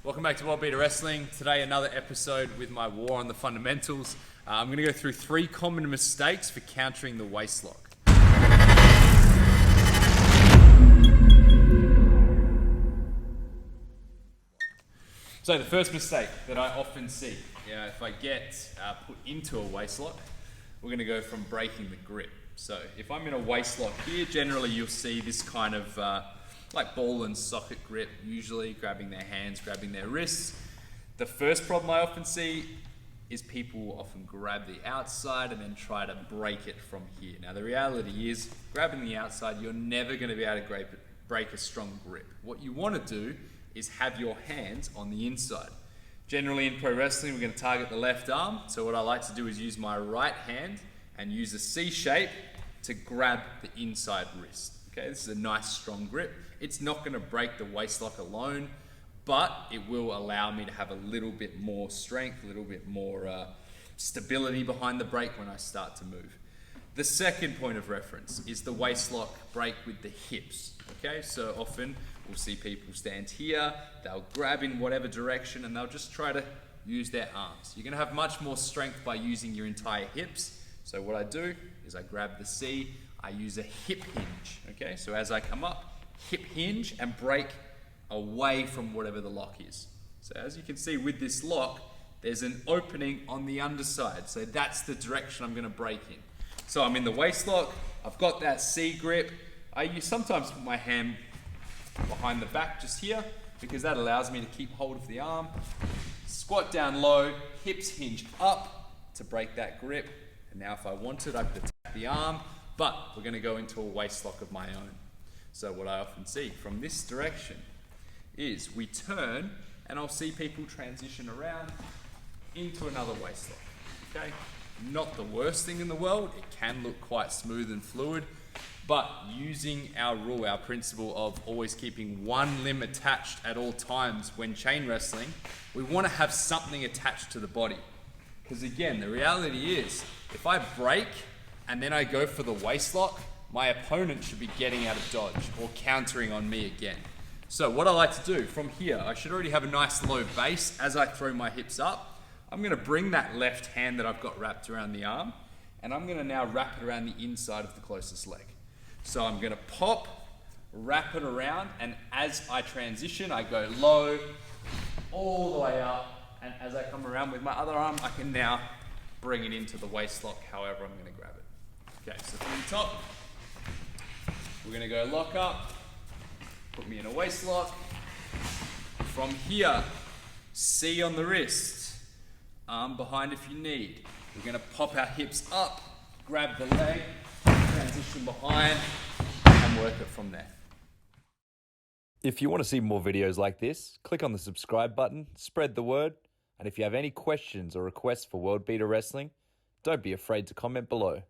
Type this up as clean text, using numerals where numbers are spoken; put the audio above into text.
Welcome back to World-Beater Wrestling. Today, another episode with my war on the fundamentals. I'm going to go through 3 common mistakes for countering the waistlock. So the first mistake that I often see, if I get put into a waistlock, we're going to go from breaking the grip. So if I'm in a waistlock here, generally you'll see this kind of like ball and socket grip, usually grabbing their hands, grabbing their wrists. The first problem I often see is people often grab the outside and then try to break it from here. Now the reality is, grabbing the outside, you're never going to be able to break a strong grip. What you want to do is have your hands on the inside. Generally in pro wrestling, we're going to target the left arm. So what I like to do is use my right hand and use a C shape to grab the inside wrist. Okay, this is a nice strong grip. It's not going to break the waistlock alone, but it will allow me to have a little bit more strength, a little bit more stability behind the break when I start to move. The second point of reference is the waistlock break with the hips. Okay, so often we'll see people stand here, they'll grab in whatever direction and they'll just try to use their arms. You're going to have much more strength by using your entire hips. So what I do is I grab the C, I use a hip hinge. Okay, so as I come up, hip hinge and break away from whatever the lock is. So as you can see with this lock, there's an opening on the underside. So that's the direction I'm going to break in. So I'm in the waistlock, I've got that C grip. I sometimes put my hand behind the back just here because that allows me to keep hold of the arm. Squat down low, hips hinge up to break that grip. And now if I wanted, I could attack the arm, but we're going to go into a waistlock of my own. So what I often see from this direction is we turn and I'll see people transition around into another waistlock. Okay, not the worst thing in the world. It can look quite smooth and fluid, but using our rule, our principle of always keeping one limb attached at all times when chain wrestling, we want to have something attached to the body. Because again, the reality is, if I break and then I go for the waistlock, my opponent should be getting out of dodge or countering on me again. So what I like to do from here, I should already have a nice low base as I throw my hips up. I'm going to bring that left hand that I've got wrapped around the arm and I'm going to now wrap it around the inside of the closest leg. So I'm going to pop, wrap it around, and as I transition, I go low, all the way up, and as I come around with my other arm, I can now bring it into the waistlock however I'm going to grab it. Okay, so from the top, we're going to go lock up, put me in a waistlock. From here, C on the wrist, arm behind if you need. We're going to pop our hips up, grab the leg, transition behind, and work it from there. If you want to see more videos like this, click on the subscribe button, spread the word, and if you have any questions or requests for World-Beater Wrestling, don't be afraid to comment below.